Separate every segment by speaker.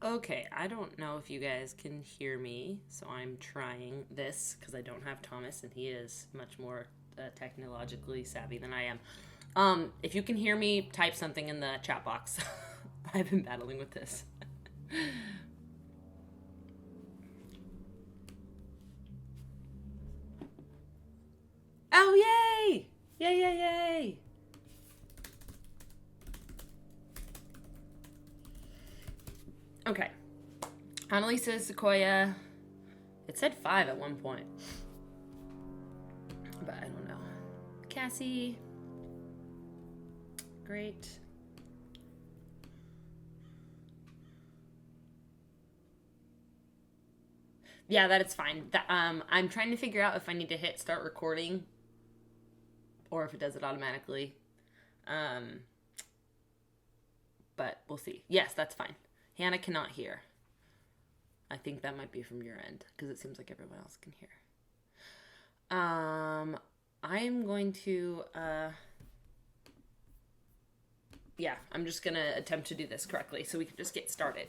Speaker 1: Okay, I don't know if you guys can hear me, so I'm trying this because I don't have Thomas, and he is much more technologically savvy than I am. If you can hear me, type something in the chat box. I've been battling with this. Oh, yay! Yay, yay, yay! Okay. Annalisa Sequoia. It said 5 at one point. But I don't know. Cassie. Great. Yeah, that it's fine. I'm trying to figure out if I need to hit start recording or if it does it automatically. Um, but we'll see. Yes, that's fine. Hannah cannot hear. I think that might be from your end because it seems like everyone else can hear. I'm going to, I'm just going to attempt to do this correctly so we can just get started.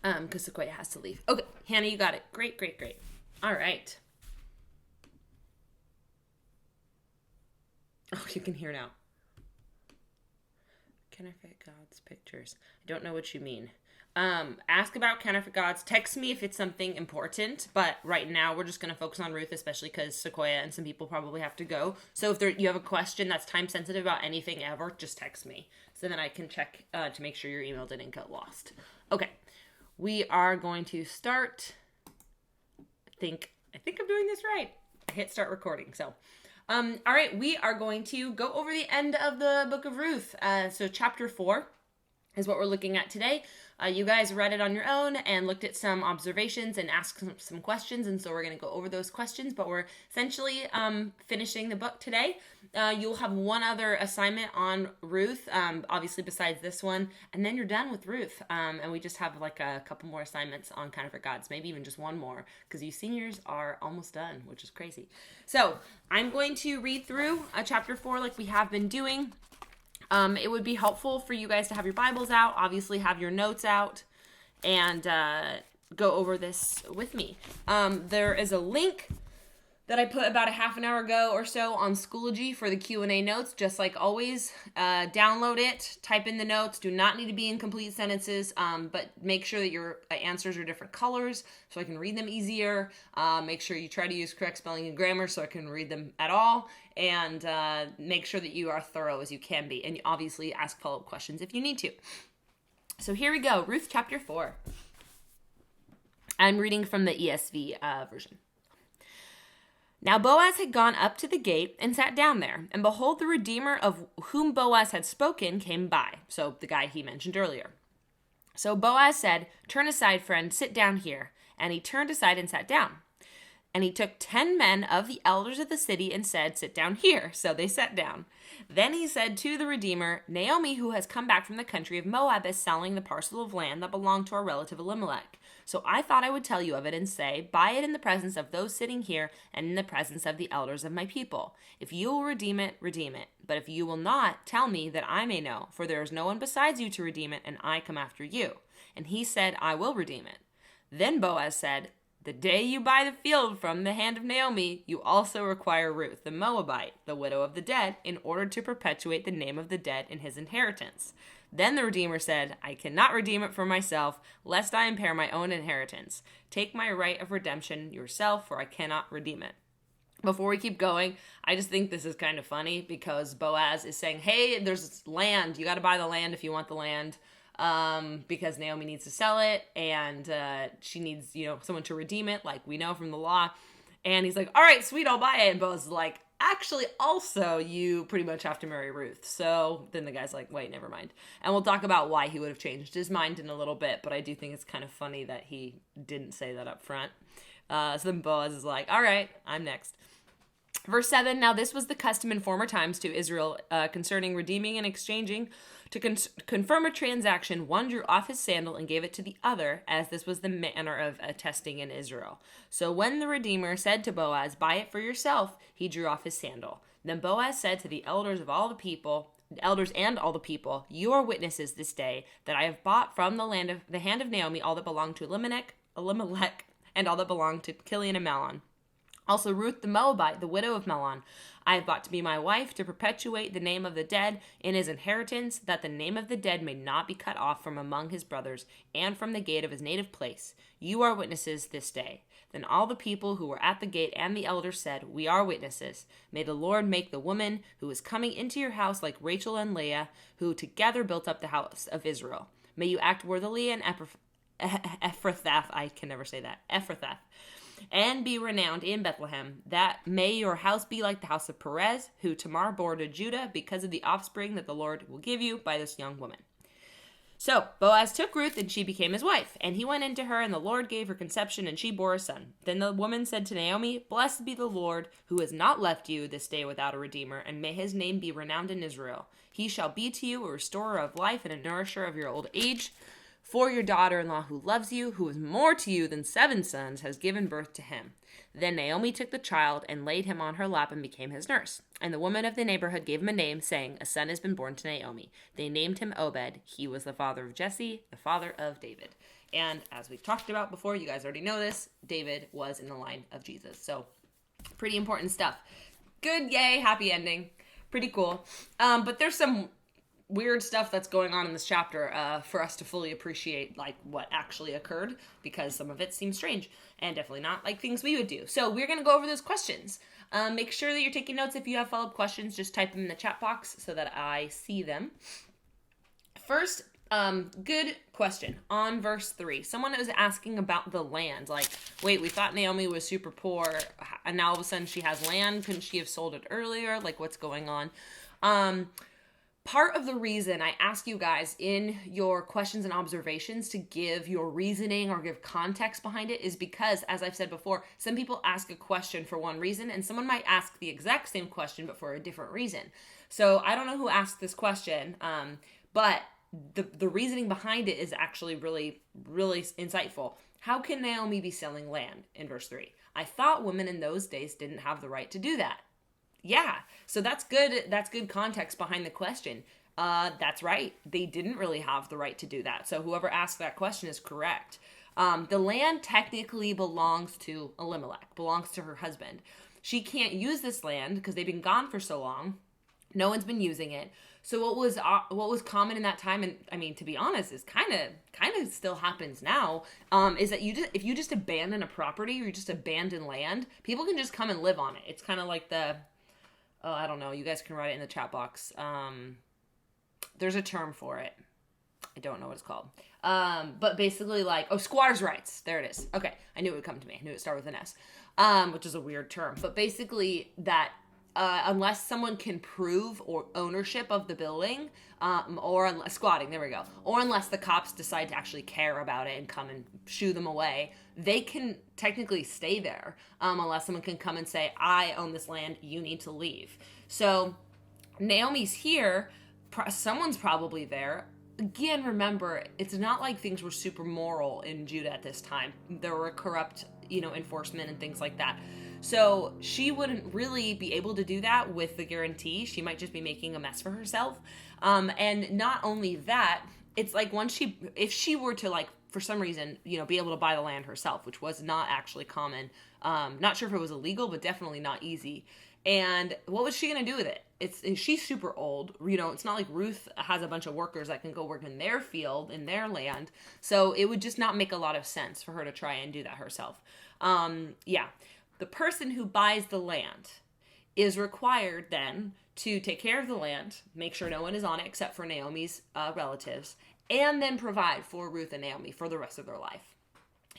Speaker 1: Because Sequoia has to leave. Okay, Hannah, you got it. Great, great, great. All right. Oh, you can hear now. Counterfeit Gods pictures. I don't know what you mean. Ask about counterfeit gods. Text me if it's something important. But right now, we're just going to focus on Ruth, especially because Sequoia and some people probably have to go. So if you have a question that's time sensitive about anything ever, just text me. So then I can check to make sure your email didn't get lost. Okay. We are going to start. I think I'm doing this right. I hit start recording. So, all right, we are going to go over the end of the book of Ruth. So chapter 4 is what we're looking at today. You guys read it on your own and looked at some observations and asked some questions, and so we're going to go over those questions, but we're essentially finishing the book today. You'll have one other assignment on Ruth, obviously besides this one, and then you're done with Ruth, and we just have like a couple more assignments on Counterfeit Gods, maybe even just one more, because you seniors are almost done, which is crazy. So I'm going to read through chapter 4 like we have been doing. It would be helpful for you guys to have your Bibles out, obviously have your notes out, and go over this with me. There is a link that I put about a half an hour ago or so on Schoology for the Q&A notes, just like always. Download it, type in the notes, do not need to be in complete sentences, but make sure that your answers are different colors so I can read them easier. Make sure you try to use correct spelling and grammar so I can read them at all, and make sure that you are thorough as you can be, and obviously ask follow-up questions if you need to. So here we go, Ruth chapter 4. I'm reading from the ESV version. Now Boaz had gone up to the gate and sat down there, and behold, the Redeemer of whom Boaz had spoken came by. So the guy he mentioned earlier. So Boaz said, "Turn aside, friend, sit down here." And he turned aside and sat down. And he took 10 men of the elders of the city and said, "Sit down here." So they sat down. Then he said to the Redeemer, "Naomi, who has come back from the country of Moab, is selling the parcel of land that belonged to our relative Elimelech. So I thought I would tell you of it and say, buy it in the presence of those sitting here and in the presence of the elders of my people. If you will redeem it, redeem it. But if you will not, tell me that I may know, for there is no one besides you to redeem it, and I come after you." And he said, "I will redeem it." Then Boaz said, "The day you buy the field from the hand of Naomi, you also require Ruth, the Moabite, the widow of the dead, in order to perpetuate the name of the dead in his inheritance." Then the Redeemer said, "I cannot redeem it for myself, lest I impair my own inheritance. Take my right of redemption yourself, for I cannot redeem it." Before we keep going, I just think this is kind of funny because Boaz is saying, hey, there's land. You got to buy the land if you want the land. Because Naomi needs to sell it, and she needs, someone to redeem it, like we know from the law. And he's like, "All right, sweet, I'll buy it." And Boaz is like, actually, also, you pretty much have to marry Ruth. So then the guy's like, wait, never mind. And we'll talk about why he would have changed his mind in a little bit, but I do think it's kind of funny that he didn't say that up front. So then Boaz is like, all right, I'm next. Verse 7, now this was the custom in former times to Israel concerning redeeming and exchanging. To confirm a transaction, one drew off his sandal and gave it to the other, as this was the manner of attesting in Israel. So when the Redeemer said to Boaz, buy it for yourself, he drew off his sandal. Then Boaz said to the elders of all the people, elders and all the people, you are witnesses this day that I have bought from the hand of Naomi all that belonged to Elimelech, and all that belonged to Chilion and Mahlon. Also Ruth the Moabite, the widow of Mahlon, I have bought to be my wife to perpetuate the name of the dead in his inheritance, that the name of the dead may not be cut off from among his brothers and from the gate of his native place. You are witnesses this day. Then all the people who were at the gate and the elders said, we are witnesses. May the Lord make the woman who is coming into your house like Rachel and Leah, who together built up the house of Israel. May you act worthily in Ephrathah, I can never say that, Ephrathah, and be renowned in Bethlehem, that may your house be like the house of Perez, who Tamar bore to Judah, because of the offspring that the Lord will give you by this young woman. So Boaz took Ruth, and she became his wife, and he went into her, and the Lord gave her conception, and she bore a son. Then the woman said to Naomi, blessed be the Lord, who has not left you this day without a redeemer, and may his name be renowned in Israel. He shall be to you a restorer of life and a nourisher of your old age. For your daughter-in-law who loves you, who is more to you than 7 sons, has given birth to him. Then Naomi took the child and laid him on her lap and became his nurse. And the woman of the neighborhood gave him a name, saying, a son has been born to Naomi. They named him Obed. He was the father of Jesse, the father of David. And as we've talked about before, you guys already know this, David was in the line of Jesus. So pretty important stuff. Good, yay, happy ending. Pretty cool. But there's some weird stuff that's going on in this chapter for us to fully appreciate like what actually occurred, because some of it seems strange and definitely not like things we would do. So we're going to go over those questions. Make sure that you're taking notes. If you have follow-up questions, just type them in the chat box so that I see them. First, good question on verse 3. Someone was asking about the land. Like, wait, we thought Naomi was super poor and now all of a sudden she has land. Couldn't she have sold it earlier? Like, what's going on? Part of the reason I ask you guys in your questions and observations to give your reasoning or give context behind it is because, as I've said before, some people ask a question for one reason and someone might ask the exact same question but for a different reason. So I don't know who asked this question, but the reasoning behind it is actually really, really insightful. How can Naomi be selling land in verse 3? I thought women in those days didn't have the right to do that. Yeah, so that's good. That's good context behind the question. That's right. They didn't really have the right to do that. So whoever asked that question is correct. The land technically belongs to Elimelech, belongs to her husband. She can't use this land because they've been gone for so long. No one's been using it. So what was common in that time, and I mean, to be honest, is kind of still happens now, is that if you just abandon a property or you just abandon land, people can just come and live on it. It's kind of like I don't know. You guys can write it in the chat box. There's a term for it. I don't know what it's called. But basically squatters' rights. There it is. Okay. I knew it would come to me. I knew it started with an S, which is a weird term. But basically that unless someone can prove or ownership of the building, or unless squatting, there we go, or unless the cops decide to actually care about it and come and shoo them away, they can technically stay there, unless someone can come and say, I own this land, you need to leave. So Naomi's here, someone's probably there. Again, remember, it's not like things were super moral in Judah at this time. There were corrupt, enforcement and things like that. So she wouldn't really be able to do that with the guarantee. She might just be making a mess for herself. And not only that, it's like if she were to for some reason, be able to buy the land herself, which was not actually common. Not sure if it was illegal, but definitely not easy. And what was she going to do with it? She's super old. It's not like Ruth has a bunch of workers that can go work in their field, in their land. So it would just not make a lot of sense for her to try and do that herself. Yeah. The person who buys the land is required then to take care of the land, make sure no one is on it except for Naomi's relatives, and then provide for Ruth and Naomi for the rest of their life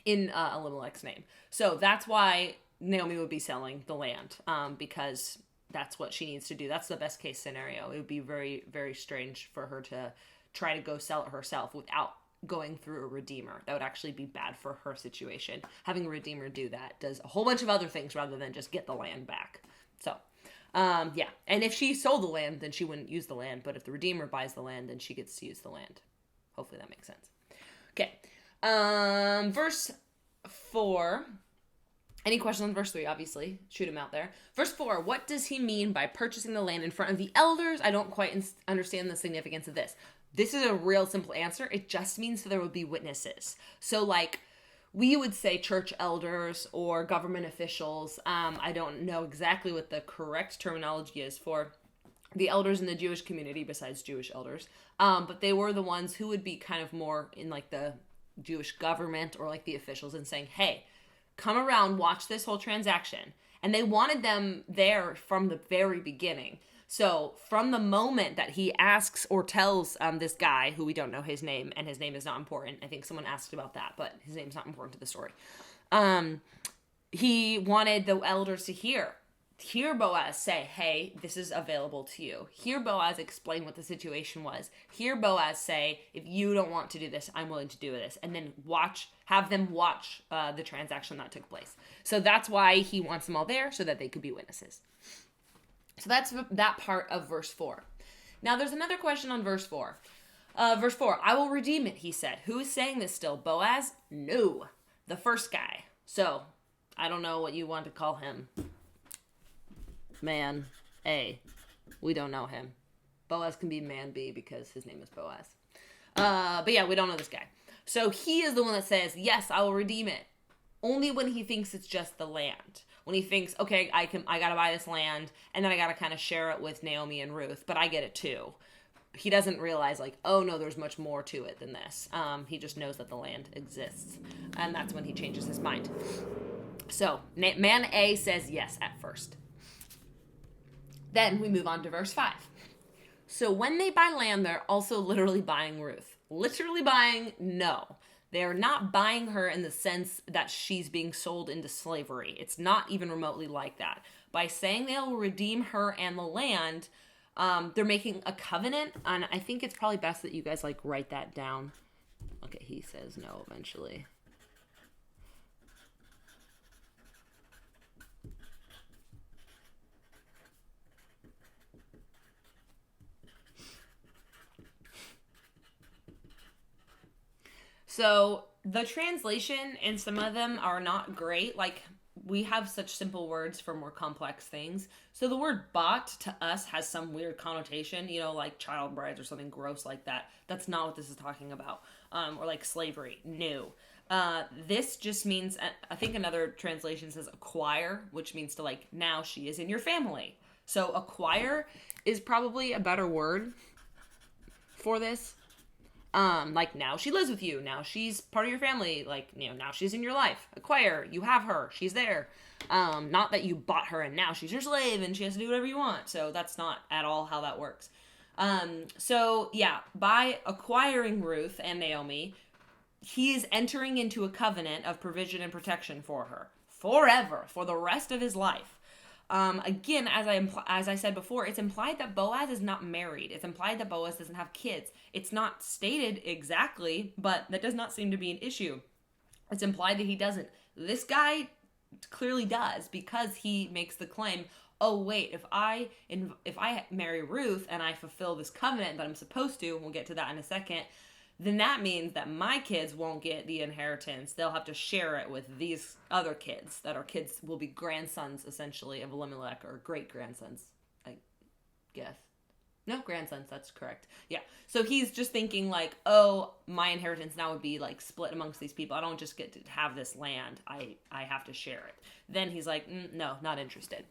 Speaker 1: in Elimelech's name. So that's why Naomi would be selling the land, because that's what she needs to do. That's the best case scenario. It would be very, very strange for her to try to go sell it herself without going through a redeemer. That would actually be bad for her situation. Having a redeemer do that does a whole bunch of other things rather than just get the land back. So, yeah. And if she sold the land, then she wouldn't use the land. But if the redeemer buys the land, then she gets to use the land. Hopefully that makes sense. Okay. Verse 4. Any questions on verse 3, obviously? Shoot him out there. Verse 4, what does he mean by purchasing the land in front of the elders? I don't quite understand the significance of this. This is a real simple answer. It just means that there would be witnesses. So, like, we would say church elders or government officials. I don't know exactly what the correct terminology is for the elders in the Jewish community besides Jewish elders. But they were the ones who would be kind of more in, like, the Jewish government or, like, the officials and saying, hey, come around, watch this whole transaction. And they wanted them there from the very beginning. So from the moment that he asks or tells this guy, who we don't know his name, and his name is not important. I think someone asked about that, but his name's not important to the story. He wanted the elders to hear Boaz say, hey, this is available to you. Hear Boaz explain what the situation was. Hear Boaz say, if you don't want to do this, I'm willing to do this. And then have them watch the transaction that took place. So that's why he wants them all there, so that they could be witnesses. So that's that part of verse 4. Now there's another question on verse 4. Verse 4, I will redeem it, he said. Who is saying this still? Boaz? No, the first guy. So I don't know what you want to call him. Man A. We don't know him. Boaz can be man B because his name is Boaz. But yeah, we don't know this guy. So he is the one that says, yes, I will redeem it. Only when he thinks it's just the land. When he thinks, okay, I gotta buy this land, and then I gotta kind of share it with Naomi and Ruth, but I get it too. He doesn't realize, like, oh no, there's much more to it than this. He just knows that the land exists. And that's when he changes his mind. So, man A says yes at first. Then we move on to verse 5. So when they buy land, they're also literally buying Ruth. Literally buying? No. They're not buying her in the sense that she's being sold into slavery. It's not even remotely like that. By saying they'll redeem her and the land, they're making a covenant. And I think it's probably best that you guys, like, write that down. Okay, he says no eventually. So the translation and some of them are not great. Like, we have such simple words for more complex things. So the word bought to us has some weird connotation, like child brides or something gross like that. That's not what this is talking about. Or like slavery. No. This just means, I think another translation says acquire, which means to, like, now she is in your family. So acquire is probably a better word for this. Like, now she lives with you. Now she's part of your family. Like, now she's in your life. Acquire. You have her. She's there. Not that you bought her and now she's your slave and she has to do whatever you want. So that's not at all how that works. So yeah, by acquiring Ruth and Naomi, he is entering into a covenant of provision and protection for her forever, for the rest of his life. Again, as I said before, it's implied that Boaz is not married. It's implied that Boaz doesn't have kids. It's not stated exactly, but that does not seem to be an issue. It's implied that he doesn't. This guy clearly does, because he makes the claim, oh wait, if I marry Ruth and I fulfill this covenant that I'm supposed to, and we'll get to that in a second, then that means that my kids won't get the inheritance. They'll have to share it with these other kids that are kids, will be grandsons, essentially, of Elimelech, or great-grandsons, I guess. No, grandsons, that's correct. Yeah, so he's just thinking, like, oh, my inheritance now would be, like, split amongst these people. I don't just get to have this land. I have to share it. Then he's like, no, not interested.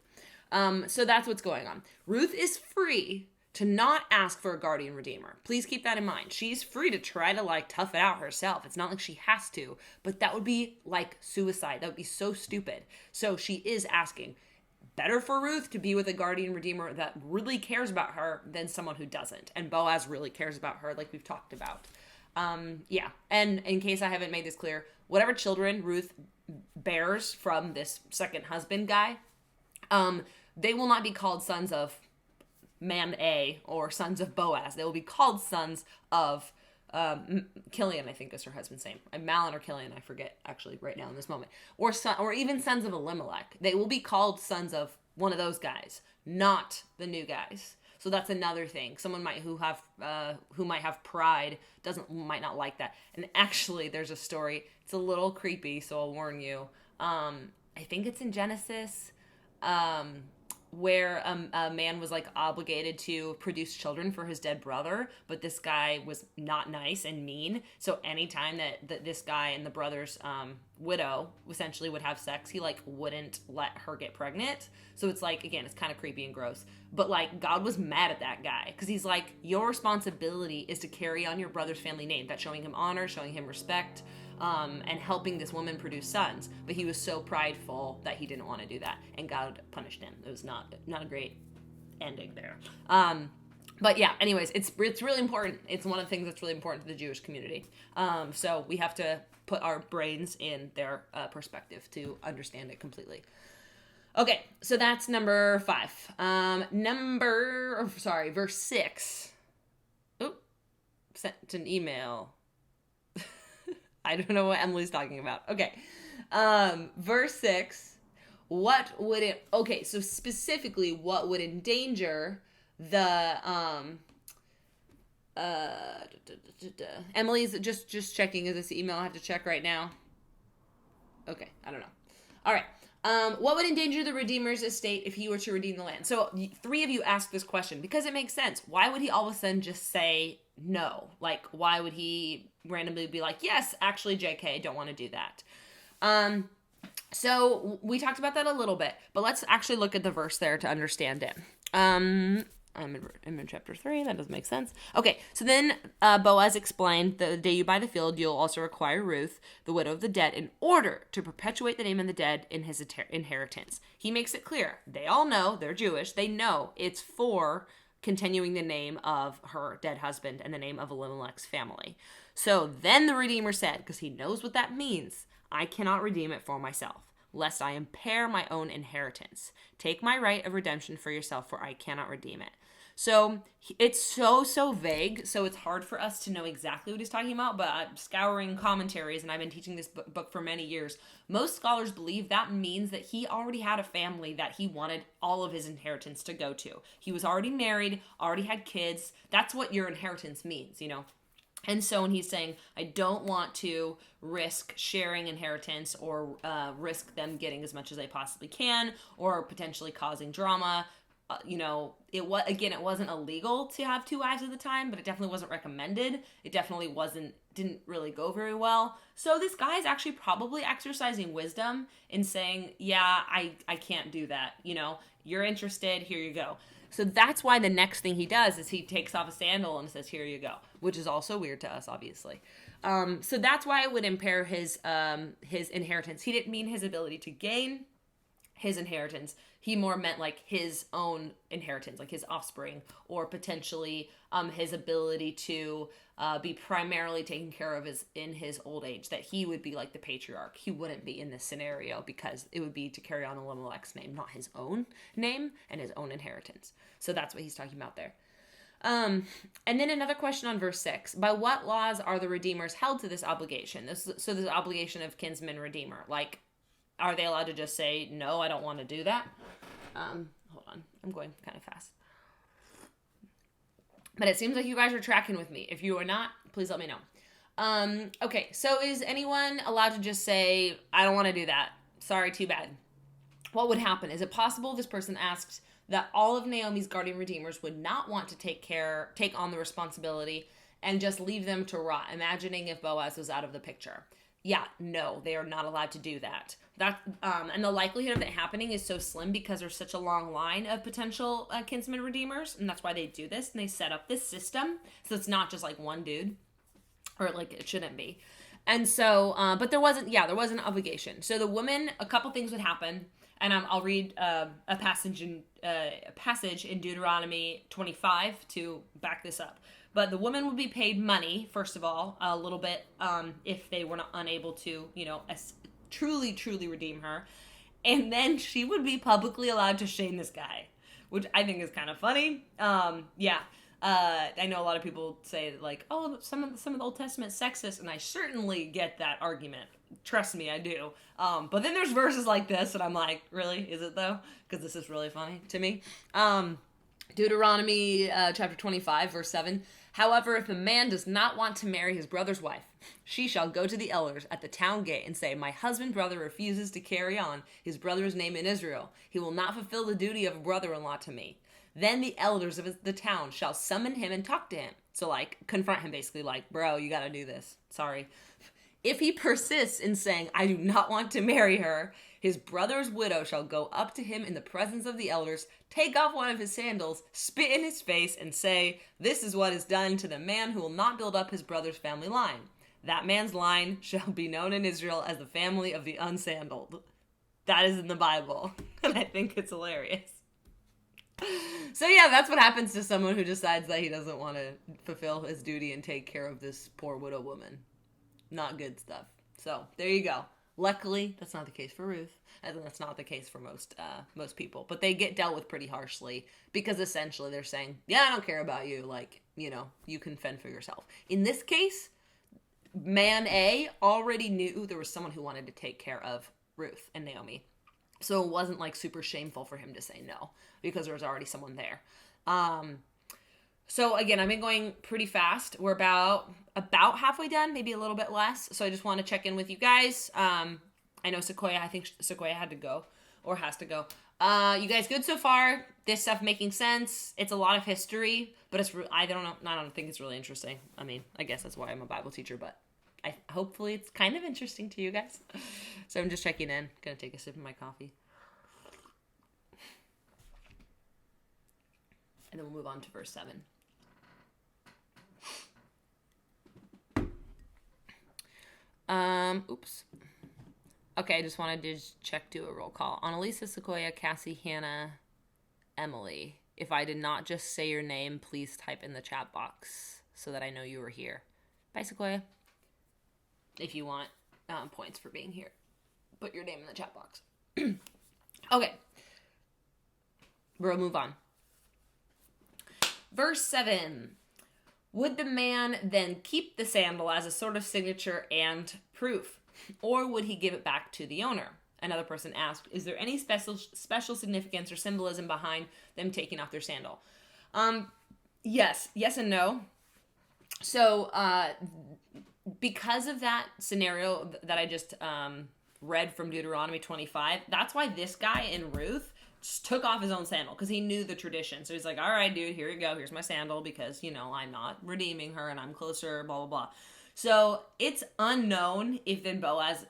Speaker 1: So that's what's going on. Ruth is free to not ask for a guardian redeemer. Please keep that in mind. She's free to try to, like, tough it out herself. It's not like she has to, but that would be like suicide. That would be so stupid. So she is asking. Better for Ruth to be with a guardian redeemer that really cares about her than someone who doesn't. And Boaz really cares about her, like we've talked about. Yeah. And in case I haven't made this clear, whatever children Ruth bears from this second husband guy, they will not be called sons of man A or sons of Boaz. They will be called sons of Killian, I think is her husband's name. Mahlon or Killian, I forget actually right now in this moment. Or even sons of Elimelech. They will be called sons of one of those guys, not the new guys. So that's another thing. Someone who might have pride might not like that. And actually, there's a story. It's a little creepy, so I'll warn you. I think it's in Genesis. Where a man was like obligated to produce children for his dead brother, but this guy was not nice and mean. So anytime that this guy and the brother's widow essentially would have sex, he like wouldn't let her get pregnant. So it's like, again, it's kind of creepy and gross. But like God was mad at that guy because he's like, your responsibility is to carry on your brother's family name. That's showing him honor, showing him respect. And helping this woman produce sons, but he was so prideful that he didn't want to do that, and God punished him. It was not a great ending there. But yeah, anyways, it's really important. It's one of the things that's really important to the Jewish community. So we have to put our brains in their perspective to understand it completely. Okay, so that's number 5. Verse 6. Oh, sent an email. I don't know what Emily's talking about. Okay. Verse 6. So specifically, what would endanger the, Emily's just checking. Is this email I have to check right now? Okay. I don't know. All right. What would endanger the Redeemer's estate if he were to redeem the land? So 3 of you asked this question because it makes sense. Why would he all of a sudden just say no? Like, why would he randomly be like, yes, actually, JK, don't want to do that? So we talked about that a little bit, but let's actually look at the verse there to understand it. I'm in chapter 3. That doesn't make sense. Okay, so then Boaz explained, the day you buy the field, you'll also require Ruth, the widow of the dead, in order to perpetuate the name of the dead in his inheritance. He makes it clear. They all know, they're Jewish, they know it's for continuing the name of her dead husband and the name of Elimelech's family. So then the Redeemer said, because he knows what that means, I cannot redeem it for myself, lest I impair my own inheritance. Take my right of redemption for yourself, for I cannot redeem it. So it's so vague, so it's hard for us to know exactly what he's talking about, but I'm scouring commentaries, and I've been teaching this book for many years. Most scholars believe that means that he already had a family that he wanted all of his inheritance to go to. He was already married, already had kids. That's what your inheritance means, you know? And so when he's saying, I don't want to risk sharing inheritance or risk them getting as much as they possibly can or potentially causing drama, it wasn't illegal to have 2 wives at the time, but it definitely wasn't recommended. It definitely didn't really go very well. So this guy is actually probably exercising wisdom in saying, yeah, I can't do that. You're interested, here you go. So that's why the next thing he does is he takes off a sandal and says, here you go, which is also weird to us, obviously. So that's why it would impair his inheritance. He didn't mean his ability to gain his inheritance. He more meant like his own inheritance, like his offspring, or potentially his ability to be primarily taken care of in his old age, that he would be like the patriarch. He wouldn't be in this scenario because it would be to carry on Elimelech's name, not his own name and his own inheritance. So that's what he's talking about there. And then another question on verse 6. By what laws are the redeemers held to this obligation? This obligation of kinsman redeemer. Like, are they allowed to just say, no, I don't want to do that? Hold on. I'm going kind of fast. But it seems like you guys are tracking with me. If you are not, please let me know. Okay, so is anyone allowed to just say, I don't want to do that? Sorry, too bad. What would happen? Is it possible, this person asked, that all of Naomi's guardian redeemers would not want to take on the responsibility and just leave them to rot, imagining if Boaz was out of the picture? Yeah, no, they are not allowed to do that. And the likelihood of it happening is so slim because there's such a long line of potential kinsman redeemers, and that's why they do this, and they set up this system, so it's not just like one dude, or like it shouldn't be. And so, but there wasn't an obligation. So the woman, a couple things would happen, and I'll read a passage in Deuteronomy 25 to back this up. But the woman would be paid money, first of all, a little bit, if they were not unable to, truly redeem her. And then she would be publicly allowed to shame this guy, which I think is kind of funny. Yeah. I know a lot of people say like, oh, some of the Old Testament sexist, and I certainly get that argument. Trust me, I do. But then there's verses like this, and I'm like, really? Is it though? Because this is really funny to me. Deuteronomy chapter 25, verse 7. However, if a man does not want to marry his brother's wife, she shall go to the elders at the town gate and say, my husband's brother refuses to carry on his brother's name in Israel. He will not fulfill the duty of a brother-in-law to me. Then the elders of the town shall summon him and talk to him. So, like, confront him basically, like, bro, you gotta do this. Sorry. If he persists in saying, I do not want to marry her, his brother's widow shall go up to him in the presence of the elders, take off one of his sandals, spit in his face, and say, this is what is done to the man who will not build up his brother's family line. That man's line shall be known in Israel as the family of the unsandaled. That is in the Bible, and I think it's hilarious. So yeah, that's what happens to someone who decides that he doesn't want to fulfill his duty and take care of this poor widow woman. Not good stuff. So there you go. Luckily, that's not the case for Ruth, and that's not the case for most people. But they get dealt with pretty harshly because essentially they're saying, yeah, I don't care about you. Like, you can fend for yourself. In this case, man A already knew there was someone who wanted to take care of Ruth and Naomi. So it wasn't like super shameful for him to say no because there was already someone there. So again, I've been going pretty fast. We're about halfway done, maybe a little bit less. So I just want to check in with you guys. I know I think Sequoia had to go or has to go. You guys good so far? This stuff making sense? It's a lot of history, but I don't know. I don't think it's really interesting. I mean, I guess that's why I'm a Bible teacher, but hopefully it's kind of interesting to you guys. So I'm just checking in. Gonna take a sip of my coffee. And then we'll move on to verse 7. Oops. Okay, I just wanted to do a roll call. Annalisa, Sequoia, Cassie, Hannah, Emily. If I did not just say your name, please type in the chat box so that I know you were here. Bye, Sequoia. If you want points for being here, put your name in the chat box. Okay. We'll move on. Verse 7. Would the man then keep the sandal as a sort of signature and proof, or would he give it back to the owner? Another person asked, is there any special significance or symbolism behind them taking off their sandal? Yes and no. So, because of that scenario that I just read from Deuteronomy 25, that's why this guy in Ruth just took off his own sandal, because he knew the tradition. So he's like, all right, dude, here you go. Here's my sandal, because, I'm not redeeming her and I'm closer, blah, blah, blah. So it's unknown if then Boaz,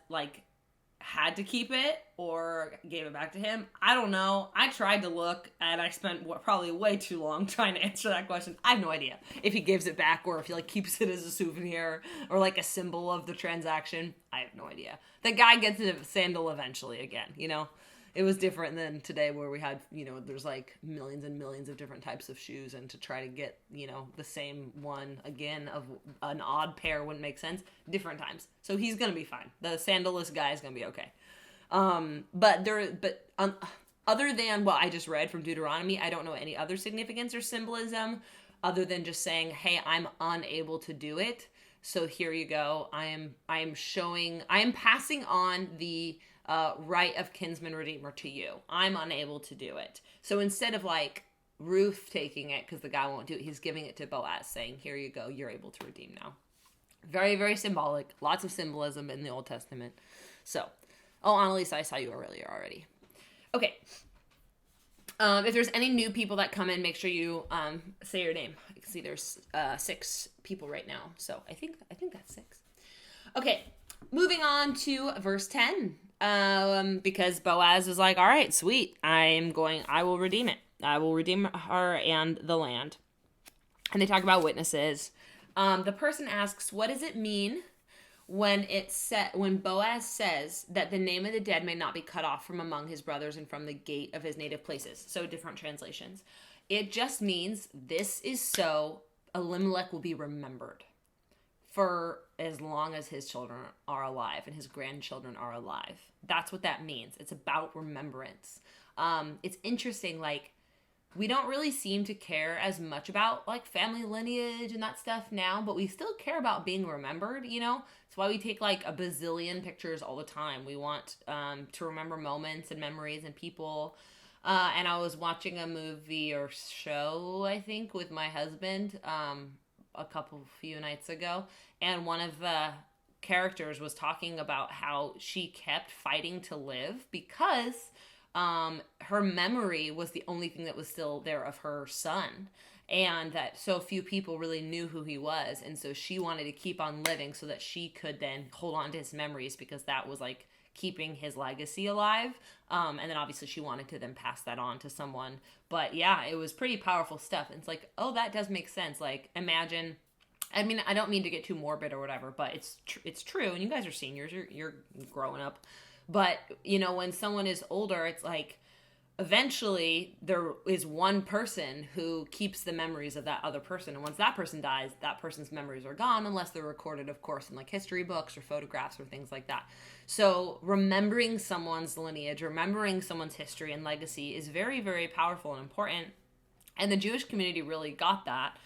Speaker 1: had to keep it or gave it back to him. I don't know. I tried to look, and I spent probably way too long trying to answer that question. I have no idea if he gives it back or if he keeps it as a souvenir or a symbol of the transaction. I have no idea. The guy gets a sandal eventually again, It was different than today where we had, there's millions and millions of different types of shoes, and to try to get, the same one again of an odd pair wouldn't make sense. Different times. So he's going to be fine. The sandalless guy is going to be okay. Other than what I just read from Deuteronomy, I don't know any other significance or symbolism other than just saying, hey, I'm unable to do it. So here you go. I am passing on the right of kinsman redeemer to you. I'm unable to do it. So instead of Ruth taking it because the guy won't do it, he's giving it to Boaz, saying, here you go, you're able to redeem now. Very, very symbolic. Lots of symbolism in the Old Testament. So, Annalisa, I saw you earlier already. Okay. If there's any new people that come in, make sure you say your name. I can see there's 6 people right now. So I think that's 6. Okay. Moving on to verse 10. Because Boaz is like, all right, sweet. I will redeem it. I will redeem her and the land. And they talk about witnesses. The person asks, what does it mean when Boaz says that the name of the dead may not be cut off from among his brothers and from the gate of his native places? So different translations. It just means this is so Elimelech will be remembered. for as long as his children are alive and his grandchildren are alive. That's what that means. It's about remembrance. It's interesting, like, we don't really seem to care as much about like family lineage and that stuff now, but we still care about being remembered, you know? That's why we take like a bazillion pictures all the time. We want to remember moments and memories and people. And I was watching a movie or show, I think, with my husband few nights ago, and one of the characters was talking about how she kept fighting to live because her memory was the only thing that was still there of her son, and that so few people really knew who he was, and so she wanted to keep on living so that she could then hold on to his memories, because that was like keeping his legacy alive. And then obviously she wanted to then pass that on to someone. But yeah, it was pretty powerful stuff. And it's like, oh, that does make sense. Like, imagine, I mean, I don't mean to get too morbid or whatever, but it's true. And you guys are seniors, you're growing up. But, you know, when someone is older, it's like, eventually there is one person who keeps the memories of that other person. And once that person dies, that person's memories are gone, unless they're recorded, of course, in like history books or photographs or things like that. So remembering someone's lineage, remembering someone's history and legacy is very, very powerful and important. And the Jewish community really got that.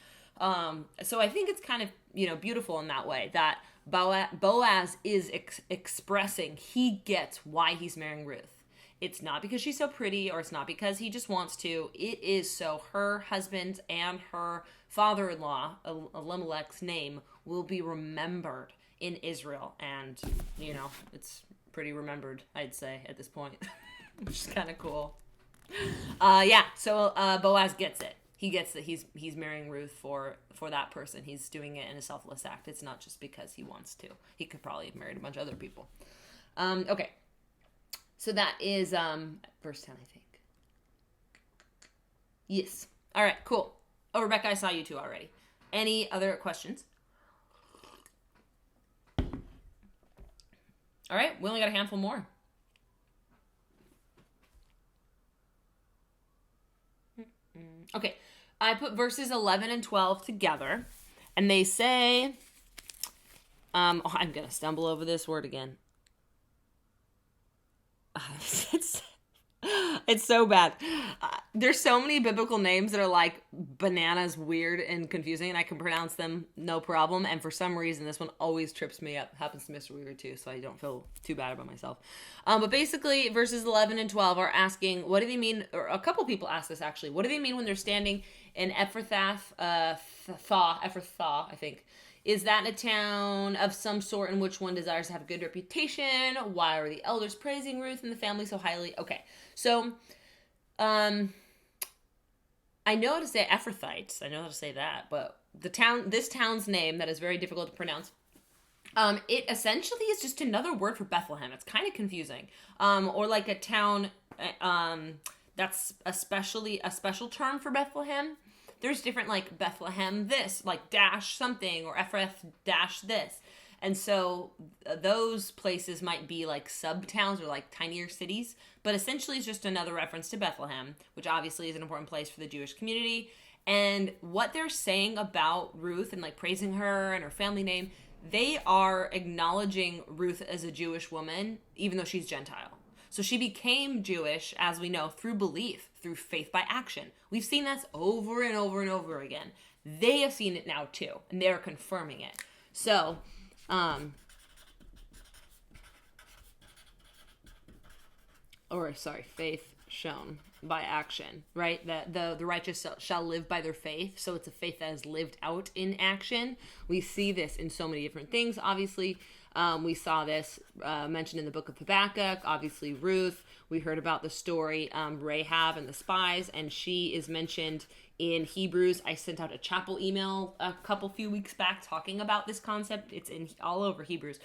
Speaker 1: So I think it's kind of, you know, beautiful in that way, that Boaz is expressing he gets why he's marrying Ruth. It's not because she's so pretty, or it's not because he just wants to. It is so her husband and her father-in-law, Elimelech's name, will be remembered in Israel. And, you know, it's pretty remembered, I'd say, at this point, which is kind of cool. So Boaz gets it. He gets that he's marrying Ruth for that person. He's doing it in a selfless act. It's not just because he wants to. He could probably have married a bunch of other people. Okay. So that is verse 10, I think. Yes. All right, cool. Oh, Rebecca, I saw you too already. Any other questions? All right, we only got a handful more. Okay, I put verses 11 and 12 together, and they say, I'm going to stumble over this word again. It's so bad. There's so many biblical names that are like bananas, weird and confusing, and I can pronounce them no problem. And for some reason, this one always trips me up. Happens to Mr. Weird too, so I don't feel too bad about myself. But basically, verses 11 and 12 are asking, what do they mean? Or a couple people ask this actually. What do they mean when they're standing in Ephrathah, I think? Is that a town of some sort in which one desires to have a good reputation? Why are the elders praising Ruth and the family so highly? Okay, so I know how to say Ephrathites. I know how to say that, but this town's name that is very difficult to pronounce. It essentially is just another word for Bethlehem. It's kind of confusing, or like a town that's a special term for Bethlehem. There's different, like, Bethlehem this, like, dash something, or Ephrath dash this. And so those places might be, like, sub-towns or, like, tinier cities. But essentially it's just another reference to Bethlehem, which obviously is an important place for the Jewish community. And what they're saying about Ruth and, like, praising her and her family name, they are acknowledging Ruth as a Jewish woman, even though she's Gentile. So she became Jewish, as we know, through belief, through faith by action. We've seen this over and over and over again. They have seen it now too, and they're confirming it. So, faith shown by action, right? That the righteous shall live by their faith. So it's a faith that is lived out in action. We see this in so many different things, obviously. We saw this mentioned in the book of Habakkuk, obviously Ruth. We heard about the story Rahab and the spies, and she is mentioned in Hebrews. I sent out a chapel email few weeks back talking about this concept. It's in all over Hebrews.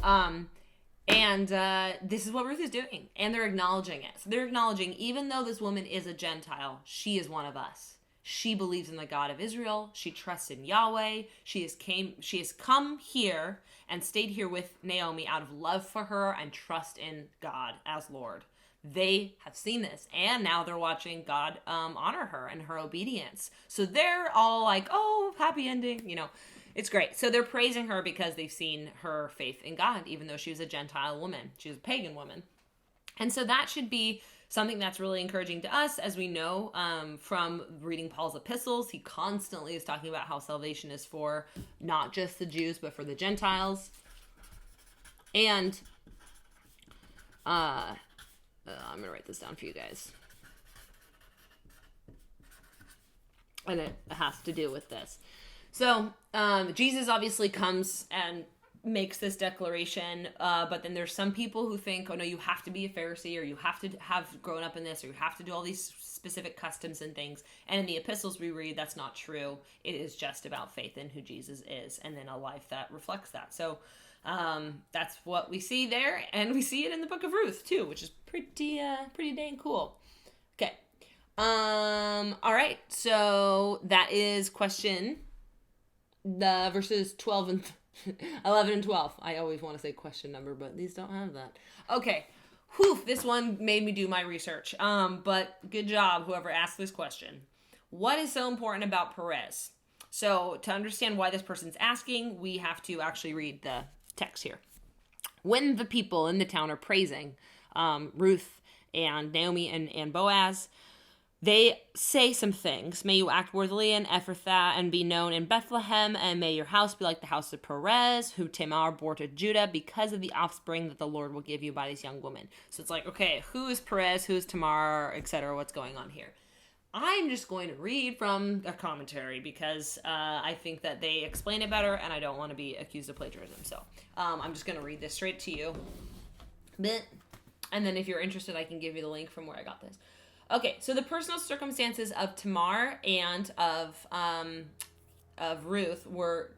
Speaker 1: And this is what Ruth is doing, and they're acknowledging it. So they're acknowledging, even though this woman is a Gentile, she is one of us. She believes in the God of Israel. She trusts in Yahweh. She has come here and stayed here with Naomi out of love for her and trust in God as Lord. They have seen this, and now they're watching God honor her and her obedience. So they're all like, oh, happy ending, you know. It's great. So they're praising her because they've seen her faith in God, even though she was a Gentile woman. She was a pagan woman. And so that should be something that's really encouraging to us, as we know from reading Paul's epistles. He constantly is talking about how salvation is for not just the Jews, but for the Gentiles. And I'm going to write this down for you guys. And it has to do with this. So Jesus obviously comes and makes this declaration, but then there's some people who think, oh no, you have to be a Pharisee, or you have to have grown up in this, or you have to do all these specific customs and things. And in the epistles we read, that's not true. It is just about faith in who Jesus is, and then a life that reflects that. So that's what we see there, and we see it in the book of Ruth too, which is pretty dang cool. Okay. All right. So that is the verses 12 and 11 and 12. I always want to say question number, but these don't have that. Okay. Whew, this one made me do my research. But good job, whoever asked this question. What is so important about Perez? So to understand why this person's asking, we have to actually read the text here. When the people in the town are praising Ruth and Naomi and Boaz, they say some things. May you act worthily in Ephrathah and be known in Bethlehem, and may your house be like the house of Perez, who Tamar bore to Judah, because of the offspring that the Lord will give you by this young woman. So it's like, okay, who is Perez, who is Tamar, etc.? What's going on here? I'm just going to read from a commentary because I think that they explain it better, and I don't want to be accused of plagiarism. So I'm just going to read this straight to you. And then if you're interested, I can give you the link from where I got this. Okay, so the personal circumstances of Tamar and of Ruth were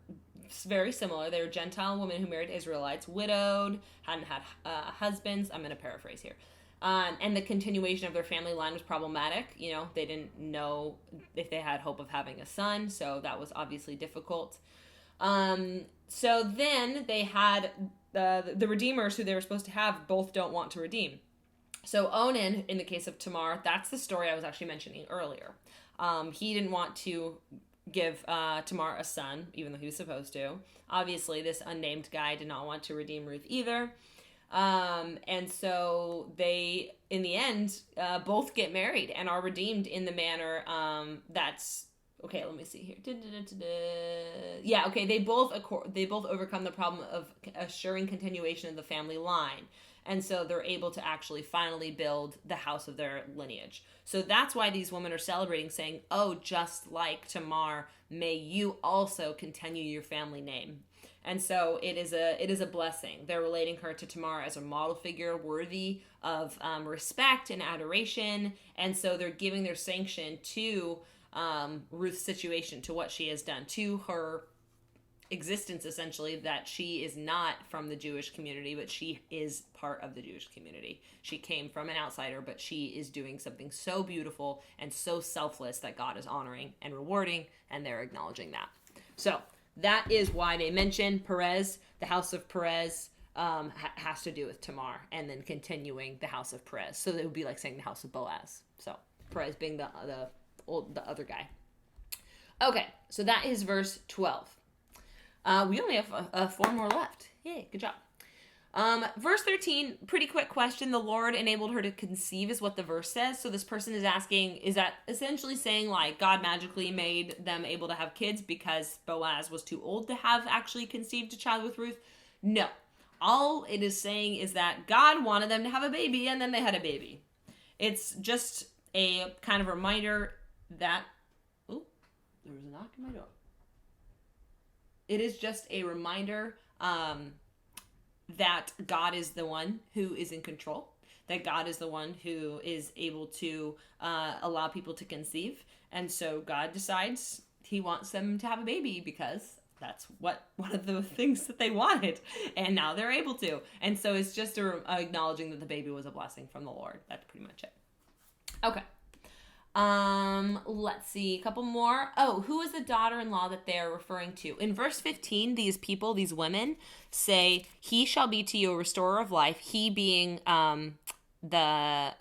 Speaker 1: very similar. They were Gentile women who married Israelites, widowed, hadn't had husbands. I'm going to paraphrase here. And the continuation of their family line was problematic. You know, they didn't know if they had hope of having a son, so that was obviously difficult. So then they had the redeemers who they were supposed to have both don't want to redeem. So Onan, in the case of Tamar, that's the story I was actually mentioning earlier. He didn't want to give Tamar a son, even though he was supposed to. Obviously, this unnamed guy did not want to redeem Ruth either. And so they, in the end, both get married and are redeemed in the manner that's... Okay, let me see here. Yeah, okay, they both overcome the problem of assuring continuation of the family line. And so they're able to actually finally build the house of their lineage. So that's why these women are celebrating, saying, oh, just like Tamar, may you also continue your family name. And so it is a blessing. They're relating her to Tamar as a model figure worthy of respect and adoration. And so they're giving their sanction to Ruth's situation, to what she has done, to her existence, essentially, that she is not from the Jewish community, but she is part of the Jewish community. She came from an outsider, but she is doing something so beautiful and so selfless that God is honoring and rewarding, and they're acknowledging that. So that is why they mention Perez. The house of Perez has to do with Tamar, and then continuing the house of Perez. So it would be like saying the house of Boaz. So Perez being the other guy. Okay, so that is verse 12. We only have 4 more left. Yay, good job. Verse 13, pretty quick question. The Lord enabled her to conceive is what the verse says. So this person is asking, is that essentially saying like God magically made them able to have kids because Boaz was too old to have actually conceived a child with Ruth? No. All it is saying is that God wanted them to have a baby, and then they had a baby. It's just a kind of reminder that... Oh, there was a knock on my door. It is just a reminder that God is the one who is in control, that God is the one who is able to allow people to conceive. And so God decides he wants them to have a baby because that's one of the things that they wanted. And now they're able to. And so it's just acknowledging that the baby was a blessing from the Lord. That's pretty much it. Okay. Let's see, a couple more. Oh, who is the daughter-in-law that they're referring to? In verse 15, these women say, he shall be to you a restorer of life. He being, they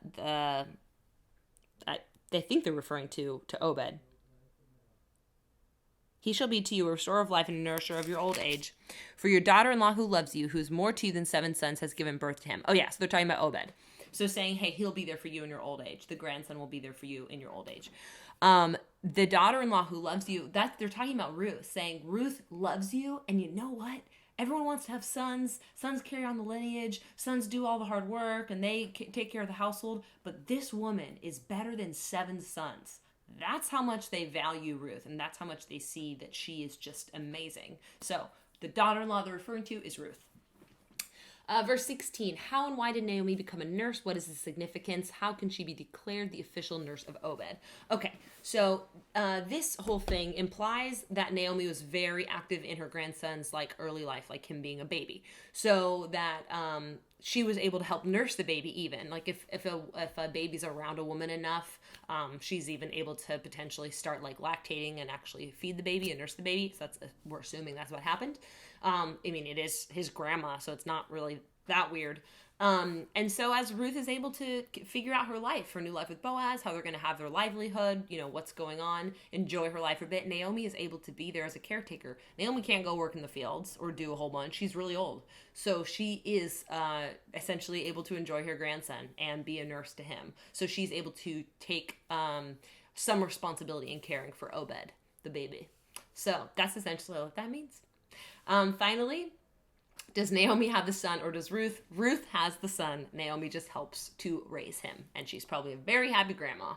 Speaker 1: think they're referring to Obed. He shall be to you a restorer of life and a nourisher of your old age. For your daughter-in-law who loves you, who's more to you than 7 sons, has given birth to him. Oh, yeah, so they're talking about Obed. So saying, hey, he'll be there for you in your old age. The grandson will be there for you in your old age. The daughter-in-law who loves you, they're talking about Ruth, saying Ruth loves you, and you know what? Everyone wants to have sons. Sons carry on the lineage. Sons do all the hard work, and they take care of the household. But this woman is better than 7 sons. That's how much they value Ruth, and that's how much they see that she is just amazing. So the daughter-in-law they're referring to is Ruth. Verse 16, how and why did Naomi become a nurse? What is the significance? How can she be declared the official nurse of Obed? Okay, so this whole thing implies that Naomi was very active in her grandson's like early life, like him being a baby. So that she was able to help nurse the baby even. Like if a baby's around a woman enough, she's even able to potentially start like lactating and actually feed the baby and nurse the baby. So we're assuming that's what happened. I mean, it is his grandma, so it's not really that weird. And so as Ruth is able to figure out her life, her new life with Boaz, how they're going to have their livelihood, you know, what's going on, enjoy her life a bit, Naomi is able to be there as a caretaker. Naomi can't go work in the fields or do a whole bunch. She's really old. So she is essentially able to enjoy her grandson and be a nurse to him. So she's able to take some responsibility in caring for Obed, the baby. So that's essentially what that means. Finally, does Naomi have the son or does Ruth? Ruth has the son. Naomi just helps to raise him. And she's probably a very happy grandma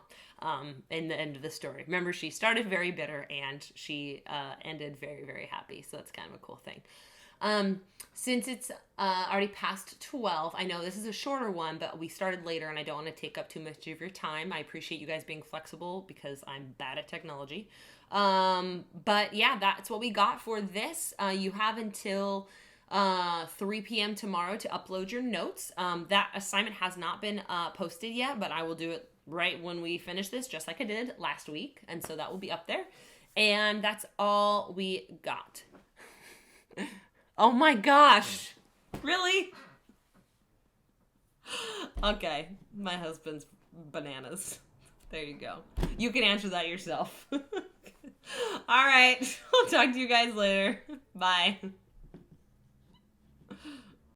Speaker 1: in the end of the story. Remember, she started very bitter and she ended very, very happy. So that's kind of a cool thing. Since it's already past 12, I know this is a shorter one, but we started later and I don't want to take up too much of your time. I appreciate you guys being flexible because I'm bad at technology. But yeah, that's what we got for this. You have until 3 p.m. tomorrow to upload your notes. That assignment has not been posted yet, but I will do it right when we finish this, just like I did last week. And so that will be up there. And that's all we got. Oh my gosh. Really? Okay. My husband's bananas. There you go. You can answer that yourself. All right. I'll talk to you guys later. Bye.